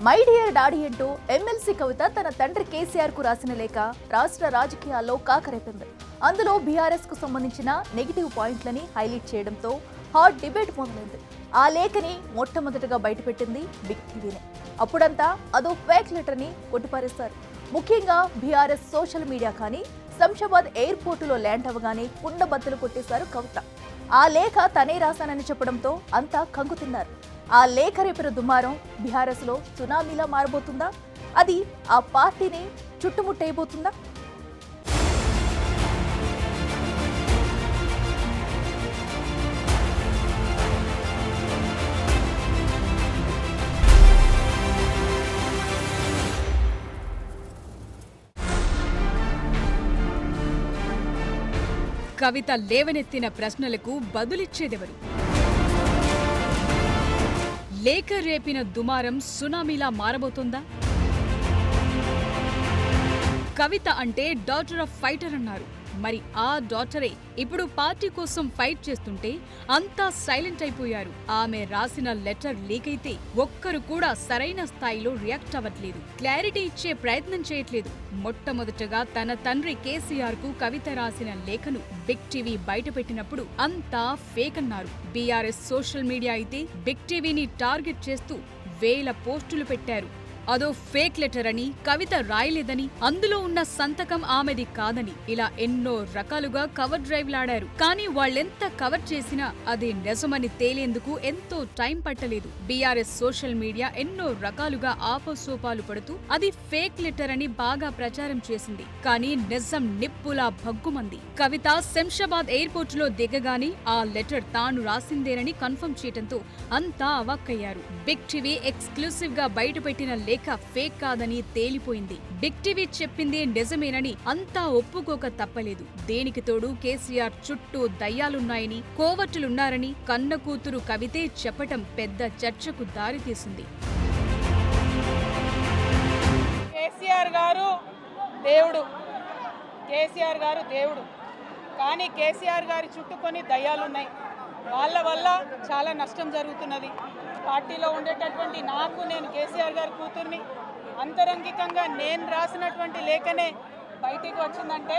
My dear daddy అంటూ MLC కవిత తన తండ్రి కేసీఆర్ కు రాసిన లేఖ రాష్ట్ర రాజకీయాల్లో కాకరేపింది. అందులో బీఆర్ఎస్ కు సంబంధించిన నెగిటివ్ పాయింట్లని హైలైట్ చేయడంతో హాట్ డిబేట్ మొదలైంది. ఆ లేఖని మొట్టమొదటగా బయటపెట్టింది బిగ్ టీవీనే. అప్పుడంతా అదో ఫేక్ లెటర్ ని కొట్టిపారేస్తారు. ముఖ్యంగా బీఆర్ఎస్ సోషల్ మీడియా కానీ శంషాబాద్ ఎయిర్పోర్టులో ల్యాండ్ అవ్వగానే కుండబద్దలు కొట్టేశారు కవిత. ఆ లేఖ తనే రాశానని చెప్పడంతో అంతా కంగుతిన్నారు. ఆ లేఖ రేపిన దుమారం బీఆర్ఎస్ లో సునామీలా మారబోతుందా? అది ఆ పార్టీని చుట్టుముట్టేయబోతుందా? కవిత లేవనెత్తిన ప్రశ్నలకు బదులిచ్చేదెవరు? లేఖ రేపిన దుమారం సునామీలా మారబోతోందా? కవిత అంటే డాటర్ ఆఫ్ ఫైటర్ అన్నారు. మరి ఆ డాటరే ఇప్పుడు పార్టీ కోసం ఫైట్ చేస్తుంటే అంతా సైలెంట్ అయిపోయారు. ఆమె రాసిన లెటర్ లీక్ అయితే ఒక్కరు కూడా సరైన స్థాయిలో రియాక్ట్ అవ్వట్లేదు, క్లారిటీ ఇచ్చే ప్రయత్నం చేయట్లేదు. మొట్టమొదటగా తన తండ్రి కేసీఆర్ కు కవిత రాసిన లేఖను బిగ్ టీవీ బయటపెట్టినప్పుడు అంతా ఫేక్ అన్నారు. బీఆర్ఎస్ సోషల్ మీడియా అయితే బిగ్ టీవీని టార్గెట్ చేస్తూ వేల పోస్టులు పెట్టారు. అదో ఫేక్ లెటర్ అని, కవిత రాయలేదని, అందులో ఉన్న సంతకం ఆమెది కాదని ఇలా ఎన్నో రకాలుగా కవర్ డ్రైవ్లాడారు. కానీ వాళ్ళెంత కవర్ చేసినా అది నిజమని తేలేందుకు ఎంతో టైం పట్టలేదు. బీఆర్ఎస్ సోషల్ మీడియా ఎన్నో రకాలుగా ఆపసోపాలు పడుతూ అది ఫేక్ లెటర్ అని బాగా ప్రచారం చేసింది. కానీ నిజం నిప్పులా భగ్గుమంది. కవిత శంషాబాద్ ఎయిర్పోర్టులో దిగగానే ఆ లెటర్ తాను రాసిందేనని కన్ఫర్మ్ చేయడంతో అంతా అవాక్కయ్యారు. బిగ్ టీవీ ఎక్స్క్లూసివ్ గా బయటపెట్టిన లేఖ ఫేక్ కాదని తేలిపోయింది. బిగ్ టీవీ చెప్పింది నిజమేనని అంతా ఒప్పుకోక తప్పలేదు. దేనికి తోడు కేసీఆర్ చుట్టూ దయ్యాలున్నాయని, కోవట్టులున్నారని కన్న కూతురు కవితే చెప్పటం పెద్ద చర్చకు దారితీసింది. కేసీఆర్ గారు దేవుడు, కేసీఆర్ గారు దేవుడు, కానీ కేసీఆర్ గారి చుట్టూ కొన్ని దయ్యాలున్నాయి. వాళ్ళ వల్ల చాలా నష్టం జరుగుతున్నది. పార్టీలో ఉండేటటువంటి నేను కేసీఆర్ గారి కూతుర్ని అంతరంగికంగా నేను రాసినటువంటి లేఖనే బయటికి వచ్చిందంటే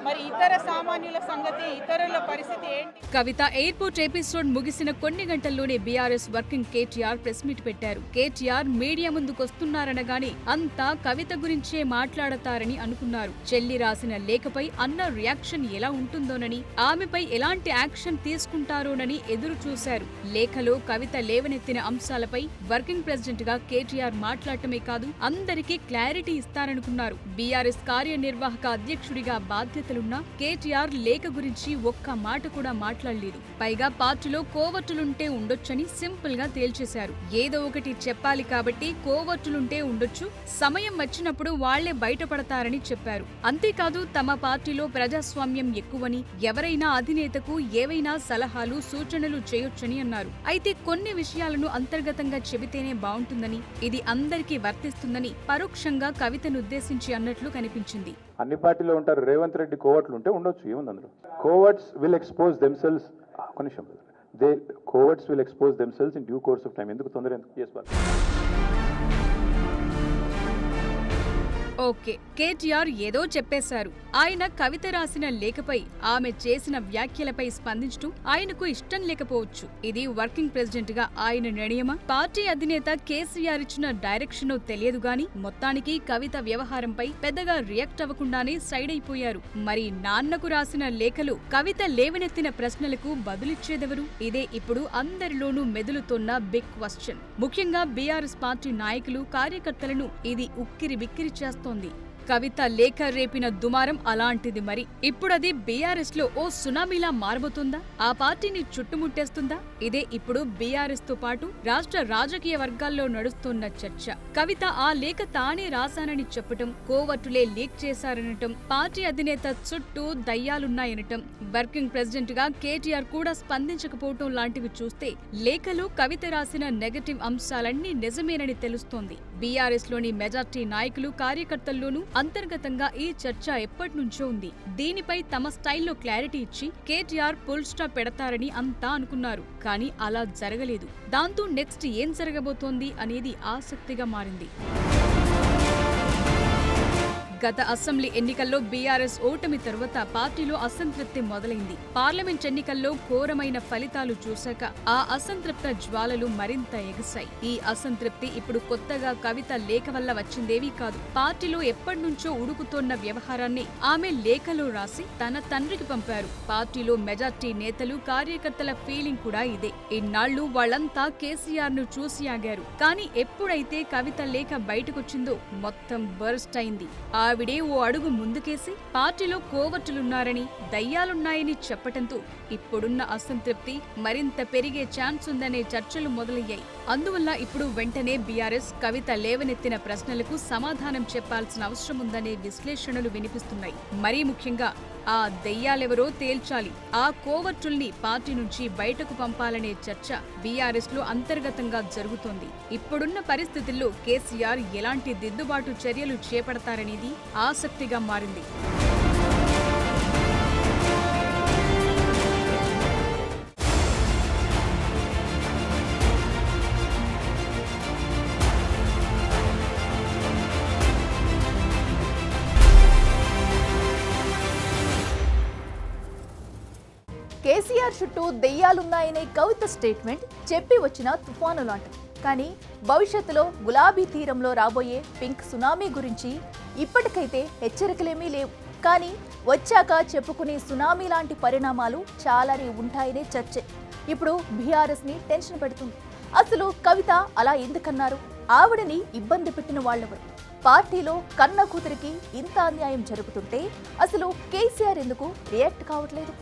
మరి ఇతర సామాన్యుల సంగతి, ఇతరుల పరిస్థితి ఏంటి? కవిత ఎయిర్పోర్ట్ ఎపిసోడ్ ముగిసిన కొన్ని గంటల్లోనే BRS working KTR press meet పెట్టారు. కేటీఆర్ మీడియా ముందుకొస్తున్నారనగానే అంతా కవిత గురించే మాట్లాడతారని అనుకున్నారు. చెల్లి రాసిన లేఖపై అన్న రియాక్షన్ ఎలా ఉంటుందోనని, ఆమెపై ఎలాంటి యాక్షన్ తీసుకుంటారోనని ఎదురు చూశారు. లేఖలో కవిత లేవనెత్తిన అంశాలపై వర్కింగ్ ప్రెసిడెంట్ గా కేటీఆర్ మాట్లాడటమే కాదు, అందరికీ క్లారిటీ ఇస్తారనుకున్నారు. బీఆర్ఎస్ కార్యనిర్వాహక అధ్యక్షుడిగా బాధ్యతలున్న కేటీఆర్ లేఖ గురించి ఒక్క మాట కూడా మాట్లాడలేదు. పైగా పార్టీలో కోవట్టులుంటే ఉండొచ్చని సింపుల్ గా తేల్చేశారు. ఏదో ఒకటి చెప్పాలి కాబట్టి కోవట్టులుంటే ఉండొచ్చు, సమయం వచ్చినప్పుడు వాళ్లే బయటపడతారని చెప్పారు. అంతేకాదు తమ పార్టీలో ప్రజాస్వామ్యం ఎక్కువని, ఎవరైనా అధినేతకు ఏవైనా సలహాలు, సూచనలు చేయొచ్చని అన్నారు. అయితే కొన్ని విషయాలను అంతర్గతంగా చెబితేనే బాగుంటుందని, ఇది అందరికీ వర్తిస్తుందని పరోక్షంగా కవితనుద్దేశించి అన్నట్లు కనిపించింది. అన్ని పార్టీలో ఉంటారు. రేవంత్ రెడ్డి కోవర్ట్లు ఉంటే ఉండొచ్చు, ఏముంది అందులో. Coverts will expose themselves coverts will expose themselves in due course of time. ఎందుకు తొందర, ఎందుకు చేసుకోవాలి? ఓకే, కేటీఆర్ ఏదో చెప్పేశారు. ఆయన కవిత రాసిన లేఖపై ఆమె చేసిన వ్యాఖ్యలపై స్పందించడం ఆయనకు ఇష్టం లేకపోవచ్చు. ఇది వర్కింగ్ ప్రెసిడెంట్ గా ఆయన నిర్ణయమా, పార్టీ అధినేత కేసీఆర్ ఇచ్చిన డైరెక్షన్ తెలియదు గాని మొత్తానికి కవిత వ్యవహారంపై పెద్దగా రియాక్ట్ అవ్వకుండానే సైడ్ అయిపోయారు. మరి నాన్నకు రాసిన లేఖలు, కవిత లేవనెత్తిన ప్రశ్నలకు బదులిచ్చేదెవరు? ఇదే ఇప్పుడు అందరిలోనూ మెదులుతోన్న బిగ్ క్వశ్చన్. ముఖ్యంగా బీఆర్ఎస్ పార్టీ నాయకులు, కార్యకర్తలను ఇది ఉక్కిరి బిక్కిరి చేస్తోంది. కవిత లేఖ రేపిన దుమారం అలాంటిది. మరి ఇప్పుడది బీఆర్ఎస్ లో ఓ సునామీలా మారబోతుందా? ఆ పార్టీని చుట్టుముట్టేస్తుందా? ఇదే ఇప్పుడు బీఆర్ఎస్ తో పాటు రాష్ట్ర రాజకీయ వర్గాల్లో నడుస్తున్న చర్చ. కవిత ఆ లేఖ తానే రాశానని చెప్పటం, కోవట్టులే లీక్ చేశారనటం, పార్టీ అధినేత చుట్టూ దయ్యాలున్నాయనటం, వర్కింగ్ ప్రెసిడెంట్ గా కేటీఆర్ కూడా స్పందించకపోవటం లాంటివి చూస్తే లేఖలో కవిత రాసిన నెగటివ్ అంశాలన్నీ నిజమేనని తెలుస్తోంది. బీఆర్ఎస్ లోని మెజార్టీ నాయకులు, కార్యకర్తల్లోనూ అంతర్గతంగా ఈ చర్చ ఎప్పటినుంచో ఉంది. దీనిపై తమ స్టైల్లో క్లారిటీ ఇచ్చి కేటీఆర్ ఫుల్ స్టాప్ పెడతారని అంతా అనుకున్నారు. కానీ అలా జరగలేదు. దాంతో నెక్స్ట్ ఏం జరగబోతోంది అనేది ఆసక్తిగా మారింది. గత అసెంబ్లీ ఎన్నికల్లో బీఆర్ఎస్ ఓటమి తరువాత పార్టీలో అసంతృప్తి మొదలైంది. పార్లమెంట్ ఎన్నికల్లో ఘోరమైన ఫలితాలు చూశాక ఆ అసంతృప్త జ్వాలలు మరింత ఎగసాయి. ఈ అసంతృప్తి ఇప్పుడు కొత్తగా కవిత లేఖ వల్ల వచ్చిందేవీ కాదు. పార్టీలో ఎప్పటినుంచో ఉడుకుతోన్న వ్యవహారాన్ని ఆమె లేఖలో రాసి తన తండ్రికి పంపారు. పార్టీలో మెజార్టీ నేతలు, కార్యకర్తల ఫీలింగ్ కూడా ఇదే. ఇన్నాళ్లు వాళ్లంతా కేసీఆర్ ను చూసి ఆగారు. కానీ ఎప్పుడైతే కవిత లేఖ బయటకొచ్చిందో మొత్తం బర్స్ట్ అయింది. ఆవిడే ఓ అడుగు ముందుకేసి పార్టీలో కోవట్టులున్నారని, దయ్యాలున్నాయని చెప్పటంతో ఇప్పుడున్న అసంతృప్తి మరింత పెరిగే ఛాన్స్ ఉందనే చర్చలు మొదలయ్యాయి. అందువల్ల ఇప్పుడు వెంటనే బీఆర్ఎస్ కవిత లేవనెత్తిన ప్రశ్నలకు సమాధానం చెప్పాల్సిన అవసరం ఉందనే విశ్లేషణలు వినిపిస్తున్నాయి. మరీ ముఖ్యంగా ఆ దెయ్యాలెవరో తేల్చాలి, ఆ కోవర్టుల్ని పార్టీ నుంచి బయటకు పంపాలనే చర్చ బీఆర్ఎస్ లో అంతర్గతంగా జరుగుతోంది. ఇప్పుడున్న పరిస్థితుల్లో కేసీఆర్ ఎలాంటి దిద్దుబాటు చర్యలు చేపడతారనేది ఆసక్తిగా మారింది. కేసీఆర్ చుట్టూ దెయ్యాలున్నాయనే కవిత స్టేట్మెంట్ చెప్పి వచ్చిన తుఫాను లాంటిది. కానీ భవిష్యత్తులో గులాబీ తీరంలో రాబోయే పింక్ సునామీ గురించి ఇప్పటికైతే హెచ్చరికలేమీ లేవు. కానీ వచ్చాక చెప్పుకునే సునామీ లాంటి పరిణామాలు చాలానే ఉంటాయనే చర్చే ఇప్పుడు బీఆర్ఎస్ని టెన్షన్ పెడుతుంది. అసలు కవిత అలా ఎందుకన్నారు? ఆవిడని ఇబ్బంది పెట్టిన వాళ్ళెవరు? పార్టీలో కన్న కూతురికి ఇంత అన్యాయం జరుగుతుంటే అసలు కేసీఆర్ ఎందుకు రియాక్ట్ కావట్లేదు?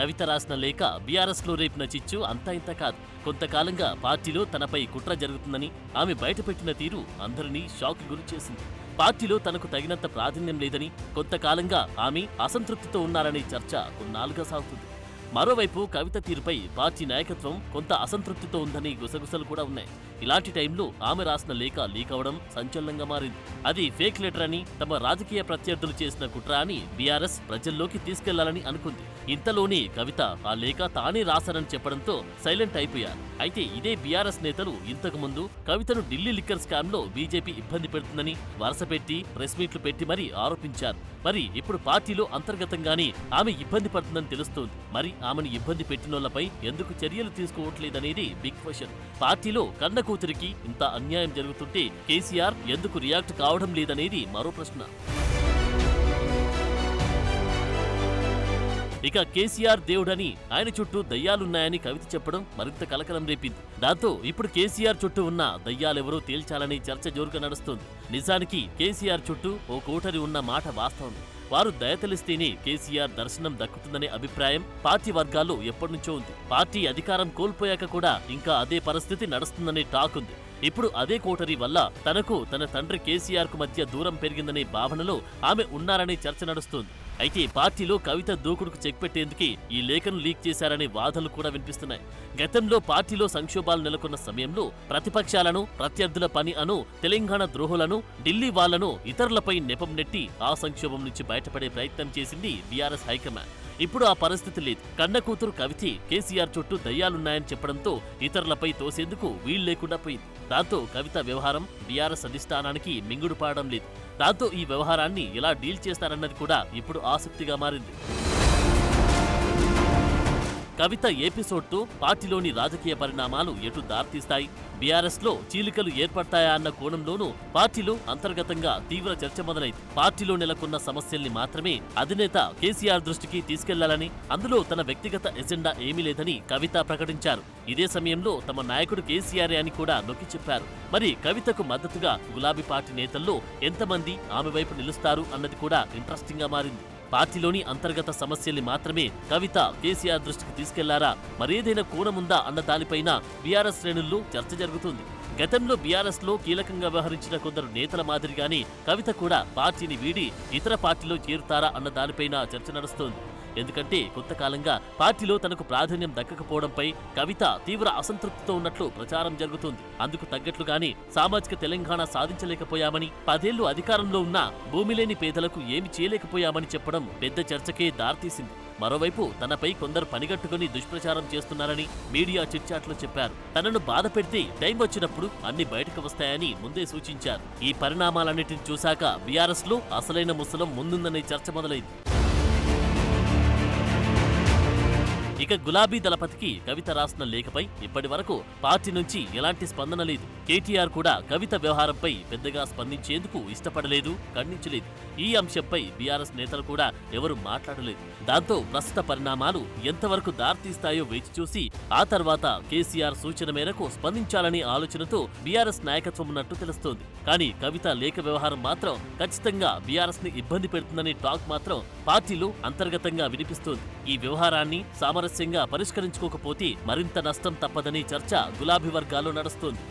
కవిత రాసిన లేఖ బీఆర్ఎస్ లో రేపిన చిచ్చు అంతా ఇంత కాదు. కొంతకాలంగా పార్టీలో తనపై కుట్ర జరుగుతుందని ఆమె బయటపెట్టిన తీరు అందరినీ షాక్ గురి చేసింది. పార్టీలో తనకు తగినంత ప్రాధాన్యం లేదని, కొంతకాలంగా ఆమె అసంతృప్తితో ఉన్నారనే చర్చ కొన్నాళ్లుగా సాగుతుంది. మరోవైపు కవిత తీరుపై పార్టీ నాయకత్వం కొంత అసంతృప్తితో ఉందని గుసగుసలు కూడా ఉన్నాయి. ఇలాంటి టైంలో ఆమె రాసిన లేఖ లీక్ అవడం సంచలనంగా మారింది. అది ఫేక్ లెటర్ అని, తమ రాజకీయ ప్రత్యర్థులు చేసిన కుట్ర అని బీఆర్ఎస్ ప్రజల్లోకి తీసుకెళ్లాలని అనుకుంది. ఇంతలోనే కవిత ఆ లేఖ తానే రాశారని చెప్పడంతో సైలెంట్ అయిపోయారు. అయితే ఇదే బీఆర్ఎస్ నేతలు ఇంతకు ముందు కవితను ఢిల్లీ లిక్కర్ స్కామ్ లో బీజేపీ ఇబ్బంది పెడుతుందని వరుస పెట్టి ప్రెస్ మీట్లు పెట్టి మరీ ఆరోపించారు. మరి ఇప్పుడు పార్టీలో అంతర్గతంగానే ఆమె ఇబ్బంది పడుతుందని తెలుస్తోంది. మరి ఆమెను ఇబ్బంది పెట్టినోళ్లపై ఎందుకు చర్యలు తీసుకోవట్లేదనేది బిగ్ క్వశ్చన్. పార్టీలో కన్న కూతురికి ఇంత అన్యాయం జరుగుతుంటే కేసీఆర్ ఎందుకు రియాక్ట్ కావడం లేదనేది మరో ప్రశ్న. ఇక కేసీఆర్ దేవుడని, ఆయన చుట్టూ దయ్యాలున్నాయని కవిత చెప్పడం మరింత కలకలం రేపింది. దాంతో ఇప్పుడు కేసీఆర్ చుట్టూ ఉన్న దయ్యాలెవరో తేల్చాలని చర్చ జోరుగా నడుస్తోంది. నిజానికి కేసీఆర్ చుట్టూ ఓ కోటరి ఉన్న మాట వాస్తవం. వారు దయతలిస్తేనే కేసీఆర్ దర్శనం దక్కుతుందనే అభిప్రాయం పార్టీ వర్గాల్లో ఎప్పటినుంచో ఉంది. పార్టీ అధికారం కోల్పోయాక కూడా ఇంకా అదే పరిస్థితి నడుస్తుందనే టాక్ ఉంది. ఇప్పుడు అదే కోటరీ వల్ల తనకు తన తండ్రి కేసీఆర్ కు మధ్య దూరం పెరిగిందనే భావనలో ఆమె ఉన్నారనే చర్చ నడుస్తోంది. అయితే పార్టీలో కవిత దూకుడుకు చెక్ పెట్టేందుకే ఈ లేఖను లీక్ చేశారనే వాదనలు కూడా వినిపిస్తున్నాయి. గతంలో పార్టీలో సంక్షోభాలు నెలకొన్న సమయంలో ప్రతిపక్షాలను, ప్రత్యర్థుల పని అను, తెలంగాణ ద్రోహులను, ఢిల్లీ వాళ్లను ఇతరులపై నెపం నెట్టి ఆ సంక్షోభం నుంచి బయటపడే ప్రయత్నం చేసింది బీఆర్ఎస్ హైకమాండ్. ఇప్పుడు ఆ పరిస్థితి లేదు. కన్న కూతురు కవితే కేసీఆర్ చుట్టూ దయ్యాలున్నాయని చెప్పడంతో ఇతరులపై తోసేందుకు వీలు లేకుండా పోయింది. దాంతో కవిత వ్యవహారం బీఆర్ఎస్ అధిష్టానానికి మింగుడు పాడడం లేదు. దాంతో ఈ వ్యవహారాన్ని ఎలా డీల్ చేస్తారన్నది కూడా ఇప్పుడు ఆసక్తిగా మారింది. కవిత ఎపిసోడ్తో పార్టీలోని రాజకీయ పరిణామాలు ఎటు దారితీస్తాయి, బీఆర్ఎస్ లో చీలికలు ఏర్పడతాయా అన్న కోణంలోనూ పార్టీలో అంతర్గతంగా తీవ్ర చర్చ మొదలైంది. పార్టీలో నెలకొన్న సమస్యల్ని మాత్రమే అధినేత కేసీఆర్ దృష్టికి తీసుకెళ్లాలని, అందులో తన వ్యక్తిగత ఎజెండా ఏమీ లేదని కవిత ప్రకటించారు. ఇదే సమయంలో తమ నాయకుడు కేసీఆర్ అని కూడా నొక్కి చెప్పారు. మరి కవితకు మద్దతుగా గులాబీ పార్టీ నేతల్లో ఎంతమంది ఆమె వైపు నిలుస్తారు అన్నది కూడా ఇంట్రెస్టింగ్ గా మారింది. పార్టీలోని అంతర్గత సమస్యల్ని మాత్రమే కవిత కేసీఆర్ దృష్టికి తీసుకెళ్లారా, మరేదైనా కోణముందా అన్న దానిపైన బీఆర్ఎస్ శ్రేణుల్లో చర్చ జరుగుతుంది. గతంలో బీఆర్ఎస్ లో కీలకంగా వ్యవహరించిన కొందరు నేతల మాదిరిగానే కవిత కూడా పార్టీని వీడి ఇతర పార్టీలో చేరుతారా అన్న దానిపైన చర్చ నడుస్తోంది. ఎందుకంటే కొంతకాలంగా పార్టీలో తనకు ప్రాధాన్యం దక్కకపోవడంపై కవిత తీవ్ర అసంతృప్తితో ఉన్నట్లు ప్రచారం జరుగుతుంది. అందుకు తగ్గట్లుగానే సామాజిక తెలంగాణ సాధించలేకపోయామని, 10 ఏళ్లు అధికారంలో ఉన్న భూమి లేని పేదలకు ఏమి చేయలేకపోయామని చెప్పడం పెద్ద చర్చకే దారితీసింది. మరోవైపు తనపై కొందరు పనిగట్టుకుని దుష్ప్రచారం చేస్తున్నారని మీడియా చిట్చాట్లో చెప్పారు. తనను బాధ పెడితే టైం వచ్చినప్పుడు అన్ని బయటకు వస్తాయని ముందే సూచించారు. ఈ పరిణామాలన్నిటిని చూశాక బీఆర్ఎస్ లో అసలైన ముసలం ముందుందనే చర్చ మొదలైంది. ఇక గులాబీ దళపతికి కవిత రాసిన లేఖపై ఇప్పటి వరకు పార్టీ నుంచి ఎలాంటి స్పందన లేదు. కేటీఆర్ కూడా కవిత వ్యవహారంపై పెద్దగా స్పందించేందుకు ఇష్టపడలేదు, ఖండించలేదు. ఈ అంశంపై బీఆర్ఎస్ నేతలు కూడా ఎవరు మాట్లాడలేదు. దాంతో ప్రస్తుత పరిణామాలు ఎంతవరకు దారితీస్తాయో వేచి చూసి ఆ తర్వాత కేసీఆర్ సూచన మేరకు స్పందించాలనే ఆలోచనతో బీఆర్ఎస్ నాయకత్వం ఉన్నట్టు తెలుస్తోంది. కానీ కవిత లేఖ వ్యవహారం మాత్రం ఖచ్చితంగా బీఆర్ఎస్ ని ఇబ్బంది పెడుతుందనే టాక్ మాత్రం పార్టీలో అంతర్గతంగా వినిపిస్తోంది. ఈ వ్యవహారాన్ని సామరస్యంగా పరిష్కరించుకోకపోతే మరింత నష్టం తప్పదనే చర్చ గులాబీ వర్గాల్లో నడుస్తోంది.